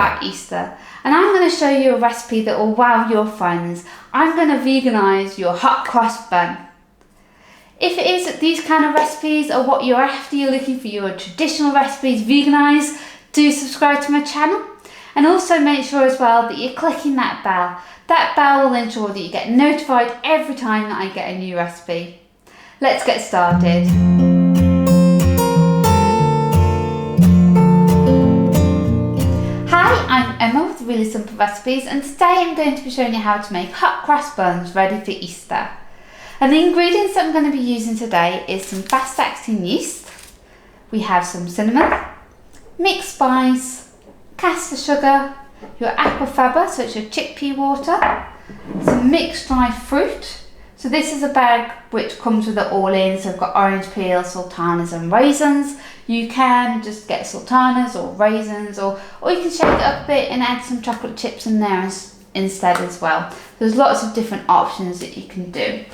about Easter, and I'm going to show you a recipe that will wow your friends. I'm going to veganise your hot cross bun. If it is these kind of recipes are what you're after, you're looking for your traditional recipes veganised, do subscribe to my channel. And also make sure as well that you're clicking that bell. That bell will ensure that you get notified every time that I get a new recipe. Let's get started. Hi, I'm Emma with Really Simple Recipes, and today I'm going to be showing you how to make hot cross buns ready for Easter. And the ingredients that I'm going to be using today is some fast-acting yeast. We have some cinnamon, mixed spice, caster sugar, your aquafaba, so it's your chickpea water, some mixed dry fruit. So this is a bag which comes with it all in, so I've got orange peel, sultanas and raisins. You can just get sultanas or raisins, or you can shake it up a bit and add some chocolate chips in there instead as well. There's lots of different options that you can do.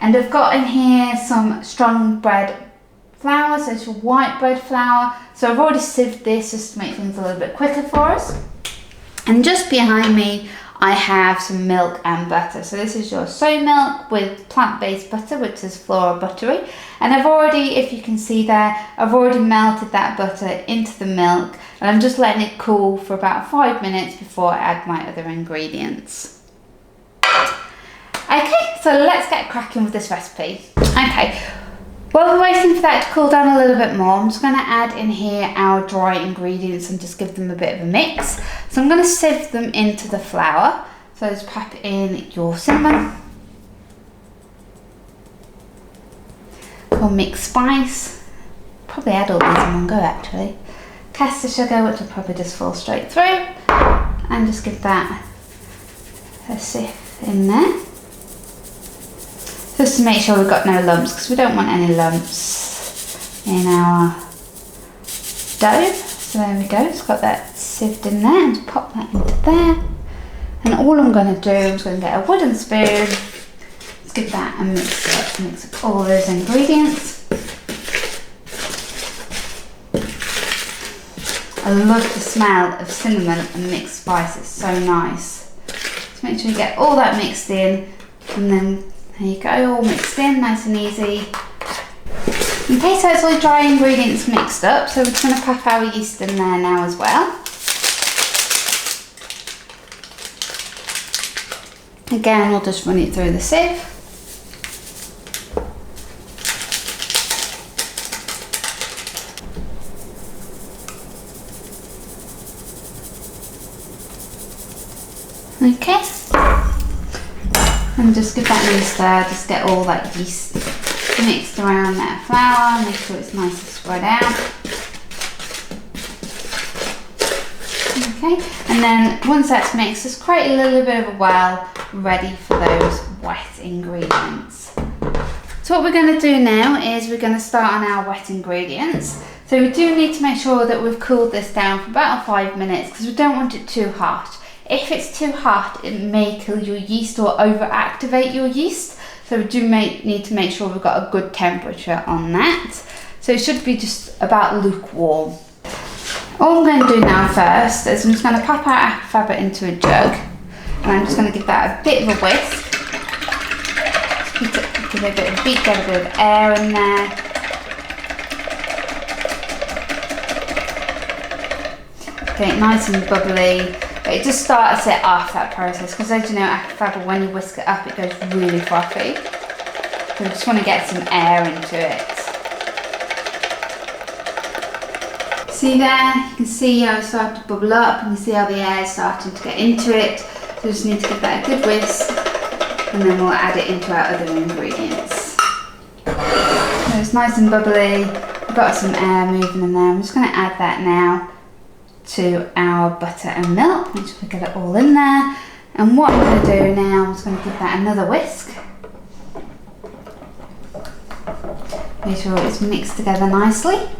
And I've got in here some strong bread flour, so it's your white bread flour. So I've already sieved this just to make things a little bit quicker for us. And just behind me, I have some milk and butter. So this is your soy milk with plant-based butter, which is Flora Buttery. And I've already, if you can see there, I've already melted that butter into the milk, and I'm just letting it cool for about 5 minutes before I add my other ingredients. Okay, so let's get cracking with this recipe. Okay, while we're waiting for that to cool down a little bit more, I'm just going to add in here our dry ingredients and just give them a bit of a mix. So I'm going to sieve them into the flour. So just pop in your cinnamon, your mixed spice, probably add all these in one go actually, caster sugar, which will probably just fall straight through, and just give that a sieve in there. Just to make sure we've got no lumps, because we don't want any lumps in our dough. So there we go, it's got that sieved in there, and pop that into there. And all I'm going to do is going to get a wooden spoon, let's give that a mix up all those ingredients. I love the smell of cinnamon and mixed spice, it's so nice. Just make sure you get all that mixed in, and then there you go, all mixed in, nice and easy. Okay, so it's all dry ingredients mixed up, so we're just going to pop our yeast in there now as well. Again, we'll just run it through the sieve. Okay. And just give that a stir, just get all that yeast mixed around that flour, make sure it's nice and spread out. Okay, and then once that's mixed, just create a little bit of a well ready for those wet ingredients. So what we're going to do now is we're going to start on our wet ingredients. So we do need to make sure that we've cooled this down for about 5 minutes, because we don't want it too hot. If it's too hot, it may kill your yeast or overactivate your yeast. So we do need to make sure we've got a good temperature on that. So it should be just about lukewarm. All I'm going to do now first is I'm just going to pop our aquafaba into a jug. And I'm just going to give that a bit of a whisk. Give it a bit of a beat, get a bit of air in there. Get it nice and bubbly. It just starts it off, that process, because as you know, aquafaba, when you whisk it up, it goes really frothy. So we just want to get some air into it. See there, you can see how it started to bubble up, and you see how the air is starting to get into it. So we just need to give that a good whisk, and then we'll add it into our other ingredients. So it's nice and bubbly, we've got some air moving in there. I'm just going to add that now to our butter and milk. Make sure we get it all in there. And what I'm going to do now, I'm just going to give that another whisk. Make sure it's mixed together nicely.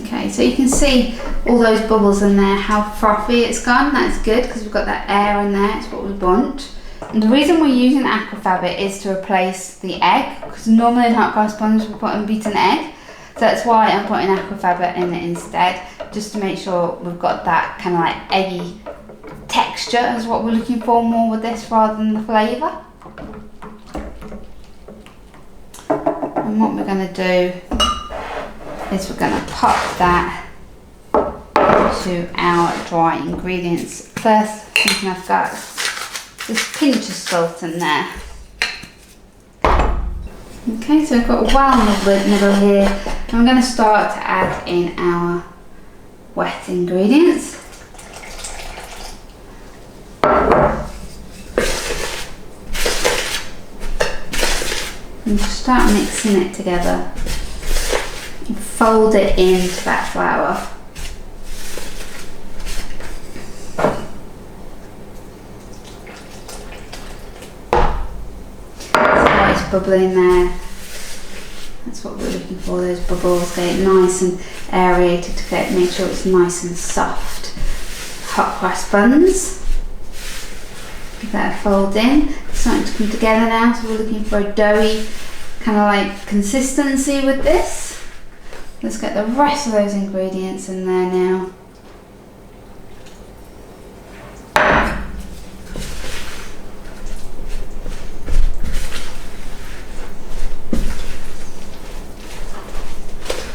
Okay, so you can see all those bubbles in there, how frothy it's gone. That's good, because we've got that air in there, it's what we want. And the reason we're using aquafaba is to replace the egg, because normally in hot cross buns we put in beaten egg. So that's why I'm putting aquafaba in it instead. just to make sure we've got that kind of like eggy texture is what we're looking for more with this rather than the flavour. And what we're going to do is we're going to pop that to our dry ingredients. First, thinking I've got this pinch of salt in there. Okay, so we've got a walnut middle here. And I'm going to start to add in our wet ingredients. And just start mixing it together and fold it into that flour. So it's bubbling there. That's what we're looking for, those bubbles. Get it nice and aerated to make sure it's nice and soft. Hot cross buns. Give that a fold in. It's starting to come together now, so we're looking for a doughy kind of like consistency with this. Let's get the rest of those ingredients in there now.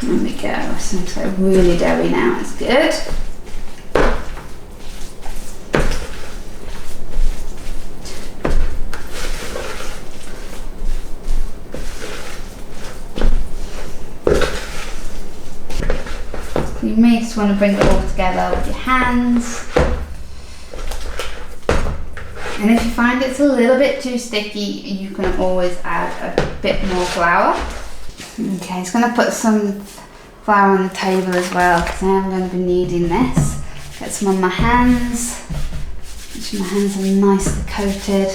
There we go, so it's like really doughy now, it's good. You may just want to bring it all together with your hands. And if you find it's a little bit too sticky, you can always add a bit more flour. Okay, just going to put some flour on the table as well because I am going to be needing this. Get some on my hands. Make sure my hands are nicely coated.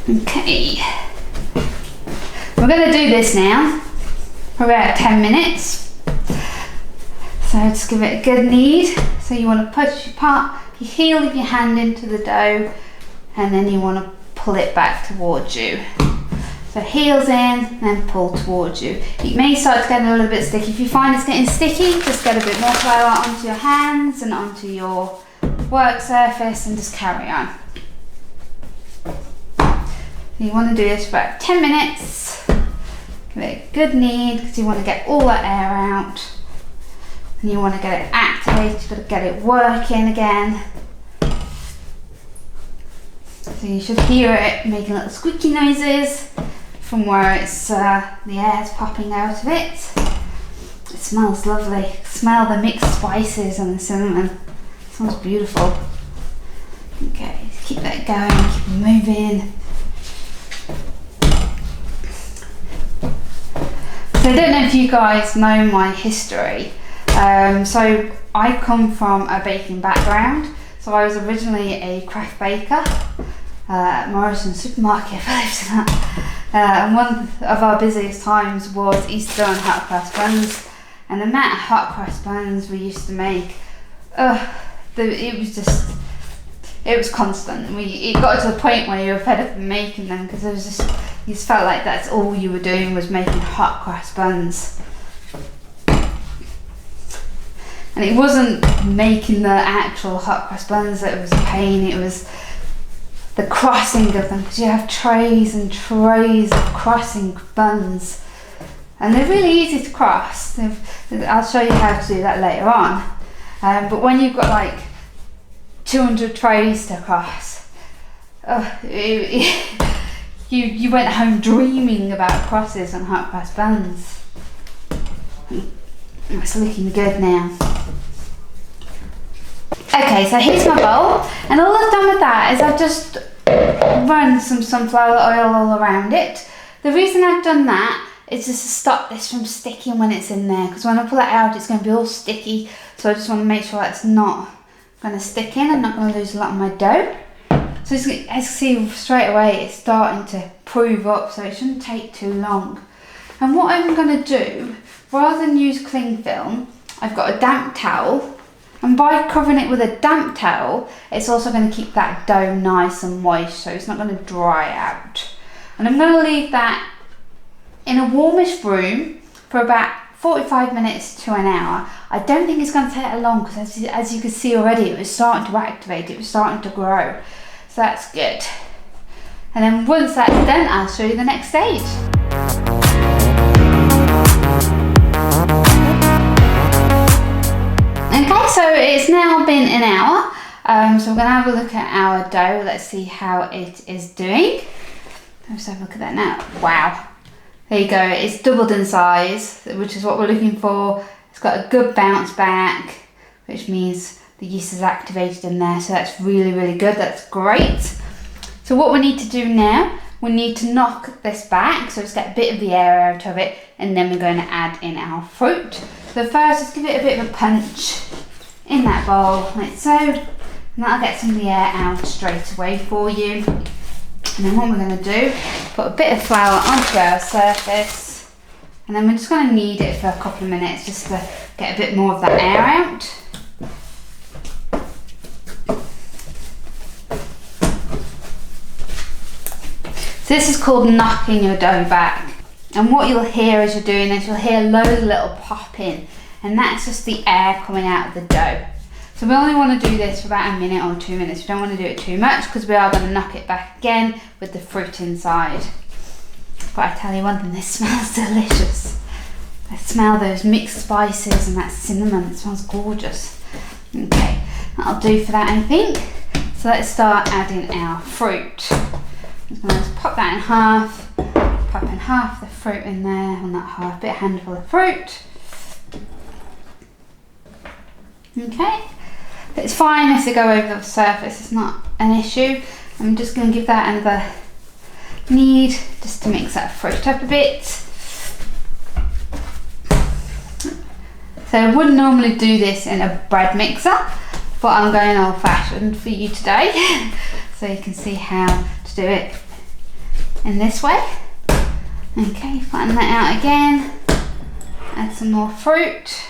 Okay. We're going to do this now for about 10 minutes. So just give it a good knead. So you want to push your heel of your hand into the dough and then you want to pull it back towards you. So heels in, then pull towards you. It may start to get a little bit sticky. If you find it's getting sticky, just get a bit more flour onto your hands and onto your work surface and just carry on. You want to do this for about 10 minutes. Give it a good knead because you want to get all that air out. And you want to get it activated, you've got to get it working again. So you should hear it making little squeaky noises from where it's the air's popping out of it. It smells lovely. Smell the mixed spices and the cinnamon. It smells beautiful. Okay, keep that going, keep moving. So I don't know if you guys know my history. So I come from a baking background. So I was originally a craft baker at Morrison's supermarket, believe it or not. And one of our busiest times was Easter on hot cross buns. And the amount of hot cross buns we used to make, it was constant. It got to the point where you were fed up of making them because it was just, you just felt like that's all you were doing was making hot cross buns. And it wasn't making the actual hot cross buns that was a pain, it was the crossing of them, because you have trays and trays of crossing buns. And they're really easy to cross. I'll show you how to do that later on. But when you've got like 200 trays to cross, you went home dreaming about crosses on hot cross buns. It's looking good now. Okay, so here's my bowl, and all I've done with that is I've just run some sunflower oil all around it. The reason I've done that is just to stop this from sticking when it's in there, because when I pull it out it's going to be all sticky, so I just want to make sure it's not going to stick in. I'm not going to lose a lot of my dough. So as you can see straight away it's starting to prove up, so it shouldn't take too long. And what I'm going to do, rather than use cling film, I've got a damp towel, and by covering it with a damp towel it's also going to keep that dough nice and moist, so it's not going to dry out. And I'm going to leave that in a warmish room for about 45 minutes to an hour. I don't think it's going to take that long because as you can see already, it was starting to activate, it was starting to grow. So that's good. And then once that's done, I'll show you the next stage. Okay, so it's now been an hour. So we're going to have a look at our dough. Let's see how it is doing. Let's have a look at that now. Wow. There you go. It's doubled in size, which is what we're looking for. It's got a good bounce back, which means the yeast is activated in there. So that's really, really good. That's great. So what we need to do now, we need to knock this back. So let's get a bit of the air out of it. And then we're going to add in our fruit. So first, let's give it a bit of a punch in that bowl, like so. And that'll get some of the air out straight away for you. And then what we're going to do, put a bit of flour onto our surface. And then we're just going to knead it for a couple of minutes just to get a bit more of that air out. So this is called knocking your dough back. And what you'll hear as you're doing this, you'll hear loads of little popping. And that's just the air coming out of the dough. So we only want to do this for about a minute or 2 minutes. We don't want to do it too much because we are going to knock it back again with the fruit inside. But I tell you one thing, this smells delicious. I smell those mixed spices and that cinnamon. It smells gorgeous. Okay, that'll do for that, I think. So let's start adding our fruit. I'm just going to pop that in half. Pop in half the fruit in there, well not half, but a handful of fruit. Okay. It's fine if they go over the surface, it's not an issue. I'm just going to give that another knead just to mix that fruit up a bit. So I wouldn't normally do this in a bread mixer, but I'm going old fashioned for you today. So you can see how to do it in this way. Okay, flatten that out again. Add some more fruit.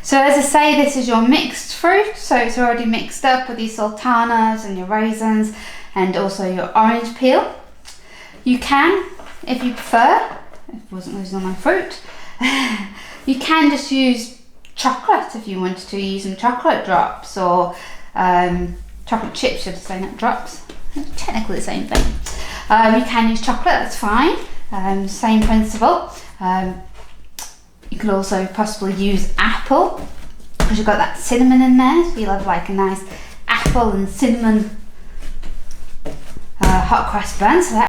So as I say, this is your mixed fruit, so it's already mixed up with your sultanas and your raisins and also your orange peel. You can, if you prefer, if it wasn't losing all my fruit, you can just use chocolate if you wanted to, use some chocolate drops or chocolate chips, should I say, not drops. Technically the same thing. You can use chocolate, that's fine, same principle. You could also possibly use apple because you've got that cinnamon in there, so you'll have like a nice apple and cinnamon hot cross bun. So that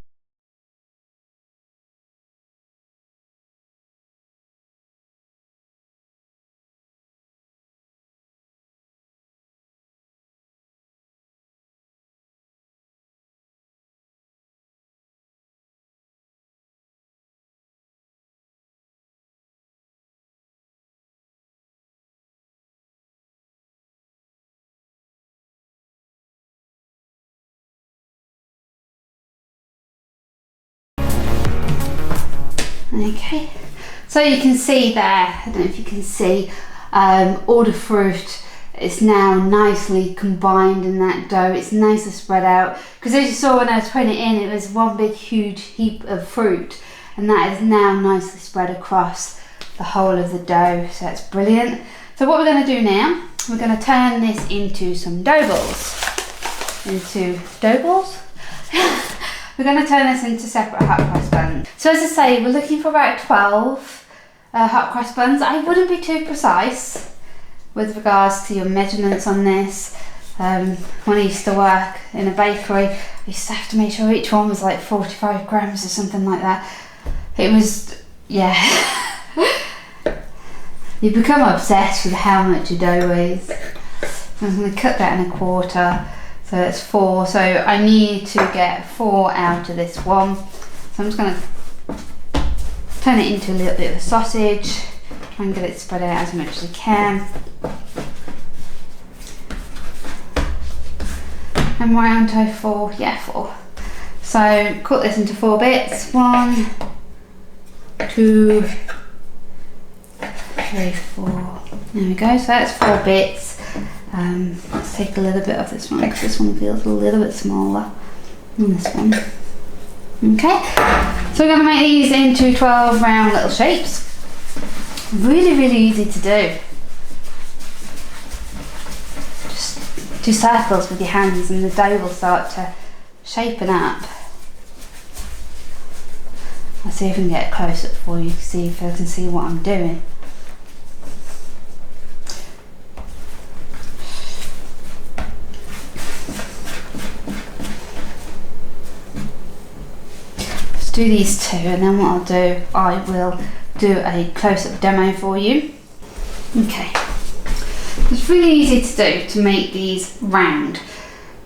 okay, so you can see there, I don't know if you can see, all the fruit is now nicely combined in that dough. It's nicely spread out because as you saw when I was putting it in, it was one big huge heap of fruit, and that is now nicely spread across the whole of the dough, so that's brilliant. So what we're going to do now, we're going to turn this into some dough balls. We're going to turn this into separate hot cross buns. So as I say, we're looking for about 12 hot cross buns. I wouldn't be too precise with regards to your measurements on this. When I used to work in a bakery, I used to have to make sure each one was like 45 grams or something like that. It was, yeah. You become obsessed with how much your dough weighs. So I'm going to cut that in a quarter. So it's 4, so I need to get 4 out of this one. So I'm just going to turn it into a little bit of a sausage, try and get it spread out as much as I can. And round to 4, yeah, 4. So cut this into 4 bits. 1, 2, 3, 4. There we go, so that's 4 bits. Let's take a little bit of this one because this one feels a little bit smaller than this one. Okay, so we're going to make these into 12 round little shapes. Really, really easy to do. Just do circles with your hands and the dough will start to shapen up. I'll see if I can get close up for you to see if I can see what I'm doing. Let's do these two, and then what I'll do, I will do a close-up demo for you. Okay, it's really easy to do to make these round.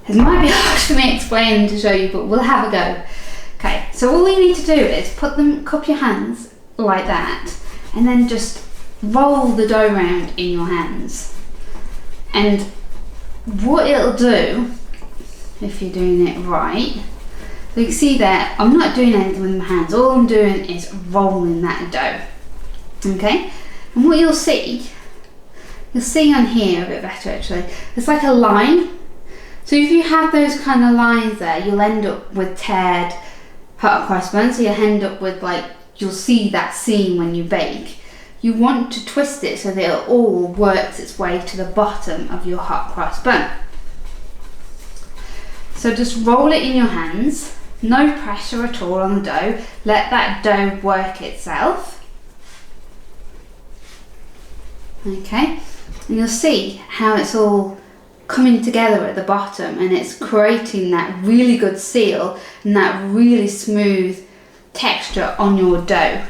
It might be hard for me explaining to show you, but we'll have a go. Okay, so all you need to do is cup your hands like that, and then just roll the dough round in your hands. And what it'll do, if you're doing it right, so you can see there, I'm not doing anything with my hands, all I'm doing is rolling that dough. Okay, and what you'll see on here a bit better actually, it's like a line. So if you have those kind of lines there, you'll end up with teared hot cross buns, so you'll end up with you'll see that seam when you bake. You want to twist it so that it all works its way to the bottom of your hot cross bun. So just roll it in your hands, no pressure at all on the dough, let that dough work itself. Okay, and you'll see how it's all coming together at the bottom, and it's creating that really good seal and that really smooth texture on your dough.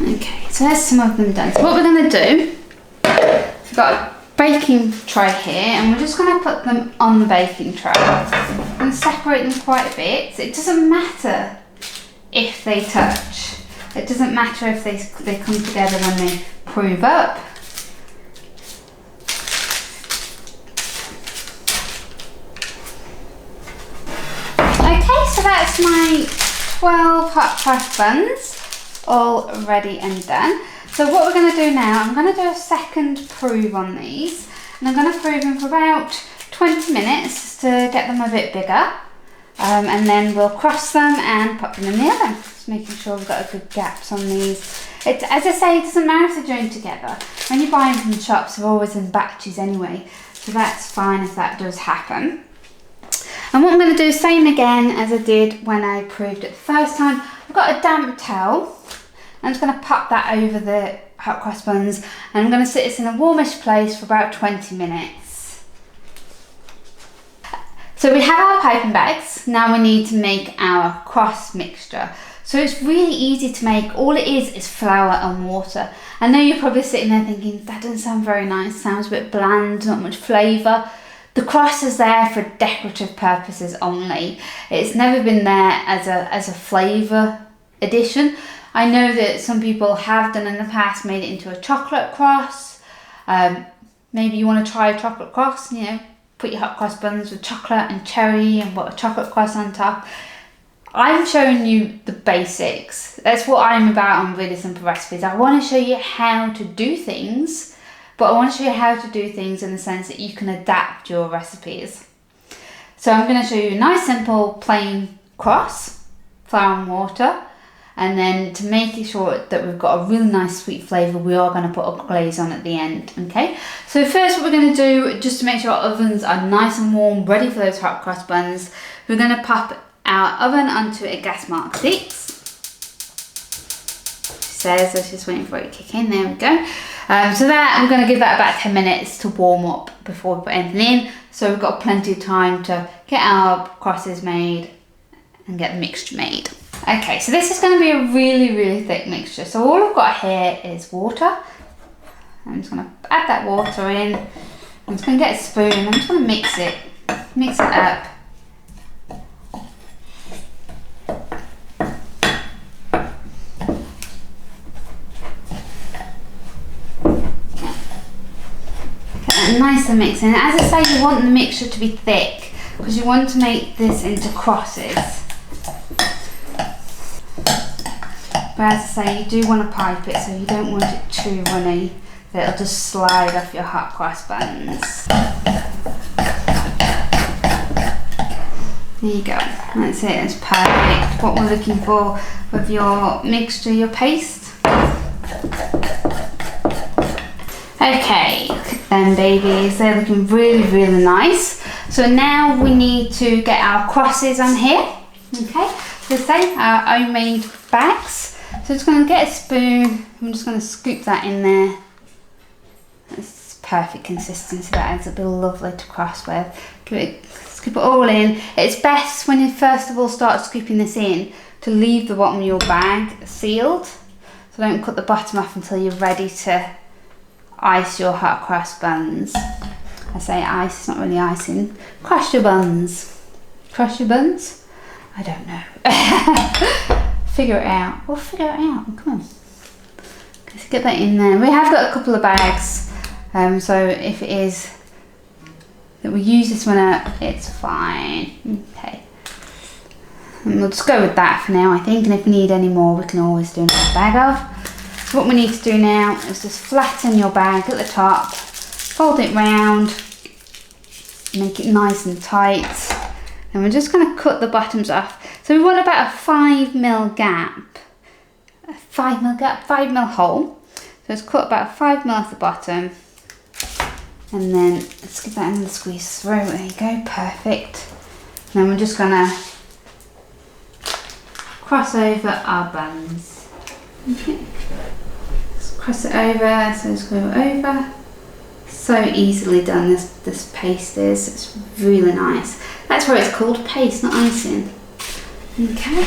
Okay, so there's some of them done. So what we're going to do, we've got a baking tray here, and we're just going to put them on the baking tray and separate them quite a bit. So it doesn't matter if they touch. It doesn't matter if they come together when they prove up. Okay, so that's my 12 hot cross buns all ready and done. So what we're going to do now, I'm going to do a second prove on these, and I'm going to prove them for about 20 minutes to get them a bit bigger, and then we'll cross them and pop them in the oven. Making sure we've got a good gaps on these. As I say, it doesn't matter if they're joined together. When you buy them from the shops, they're always in batches anyway, so that's fine if that does happen. And what I'm going to do, same again as I did when I proved it the first time. I've got a damp towel. I'm just going to pop that over the hot cross buns, and I'm going to sit this in a warmish place for about 20 minutes. So we have our piping bags. Now we need to make our cross mixture. So it's really easy to make. All it is flour and water. I know you're probably sitting there thinking, that doesn't sound very nice, sounds a bit bland, not much flavour. The cross is there for decorative purposes only. It's never been there as a flavour addition. I know that some people have done in the past, made it into a chocolate cross. Maybe you want to try a chocolate cross, you know, put your hot cross buns with chocolate and cherry and put a chocolate cross on top. I'm showing you the basics. That's what I'm about on Really Simple Recipes. I want to show you how to do things, but I want to show you how to do things in the sense that you can adapt your recipes. So I'm going to show you a nice, simple, plain cross, flour and water, and then to make sure that we've got a really nice sweet flavour, we are going to put a glaze on at the end, okay? So first what we're going to do, just to make sure our ovens are nice and warm, ready for those hot cross buns, we're going to pop our oven onto a gas mark 6. Says, let's just waiting for it to kick in, there we go. So that, we're going to give that about 10 minutes to warm up before we put anything in. So we've got plenty of time to get our crosses made and get the mixture made. Okay, so this is going to be a really, really thick mixture. So all I've got here is water. I'm just going to add that water in. I'm just going to get a spoon. I'm just going to mix it up. Nice and mix in. As I say, you want the mixture to be thick because you want to make this into crosses. But as I say, you do want to pipe it, so you don't want it too runny, that it'll just slide off your hot cross buns. There you go. That's it. It's perfect. What we're looking for with your mixture, your paste. Okay, look at them babies. They're looking really, really nice. So now we need to get our crosses on here. Okay, so same, our homemade bags. So just going to get a spoon. I'm just going to scoop that in there. That's perfect consistency. That is. It'll be lovely to cross with. Scoop it all in. It's best when you first of all start scooping this in to leave the bottom of your bag sealed. So don't cut the bottom off until you're ready to ice your hot cross buns. I say ice, it's not really icing. Crush your buns. Crush your buns? I don't know. Figure it out. We'll figure it out. Come on. Let's get that in there. We have got a couple of bags. So if it is that we use this one up, it's fine. Okay. And we'll just go with that for now, I think. And if we need any more, we can always do another bag of. So what we need to do now is just flatten your bag at the top. Fold it round. Make it nice and tight. And we're just going to cut the bottoms off. So we want about a 5mm gap. A 5mm gap, 5mm hole. So let's cut about 5mm off the bottom. And then let's give that another squeeze through. There you go, perfect. And then we're just going to cross over our buns. Okay. Let's cross it over, so let's go over. So easily done, this paste is. It's really nice. That's why it's called paste, not icing. Okay.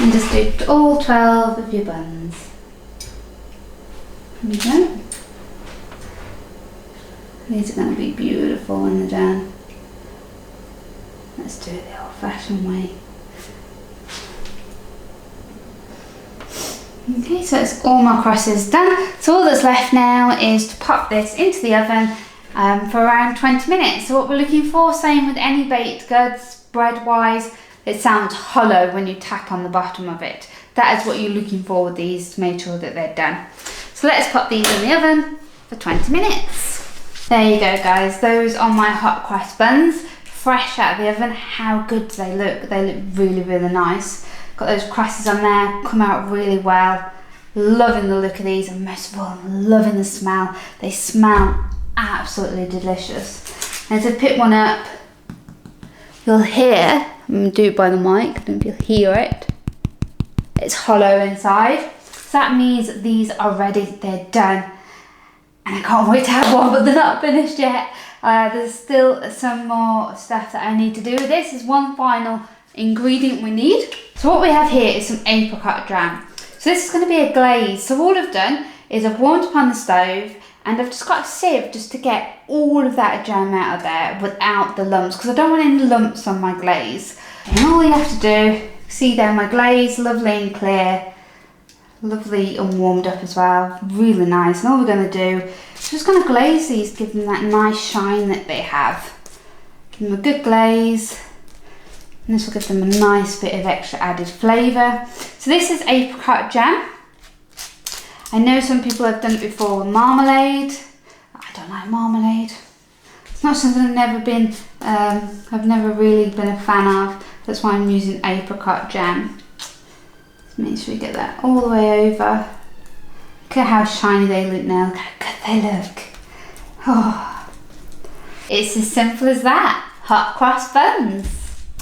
And just do all 12 of your buns. There we go. These are going to be beautiful when they're done. Let's do it the old-fashioned way. Okay, so it's all my crosses done. So all that's left now is to pop this into the oven for around 20 minutes. So what we're looking for, same with any baked goods, bread-wise, it sounds hollow when you tap on the bottom of it. That is what you're looking for with these to make sure that they're done. So let's pop these in the oven for 20 minutes. There you go guys, those are my hot cross buns, fresh out of the oven. How good do they look? They look really, really nice. Got those crosses on there, come out really well. Loving the look of these, and most of all, loving the smell. They smell absolutely delicious. And to pick one up, you'll hear, I'm going to do it by the mic, I don't know if you'll hear it. It's hollow inside. So that means that these are ready, they're done. And I can't wait to have one, but they're not finished yet. There's still some more stuff that I need to do with this. There's one final ingredient we need. So what we have here is some apricot jam. So this is going to be a glaze. So all I've done is I've warmed up on the stove and I've just got a sieve just to get all of that jam out of there without the lumps, because I don't want any lumps on my glaze. And all you have to do, see there my glaze, lovely and clear. Lovely and warmed up as well, really nice. And all we're going to do is just going to glaze these, give them that nice shine that they have. Give them a good glaze, and this will give them a nice bit of extra added flavour. So this is apricot jam. I know some people have done it before with marmalade. I don't like marmalade. It's not something I've never really been a fan of. That's why I'm using apricot jam. Make sure you get that all the way over. Look at how shiny they look now. Look how good they look. Oh. It's as simple as that. Hot cross buns.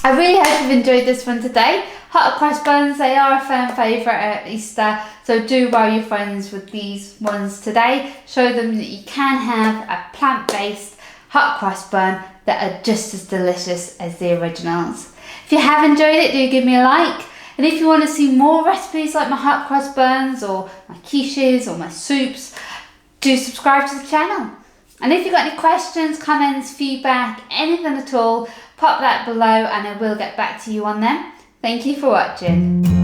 I really hope you've enjoyed this one today. Hot cross buns, they are a fan favourite at Easter. So do wow your friends with these ones today. Show them that you can have a plant-based hot cross bun that are just as delicious as the originals. If you have enjoyed it, do give me a like. And if you want to see more recipes like my hot cross buns or my quiches or my soups, do subscribe to the channel. And if you've got any questions, comments, feedback, anything at all, pop that below and I will get back to you on them. Thank you for watching.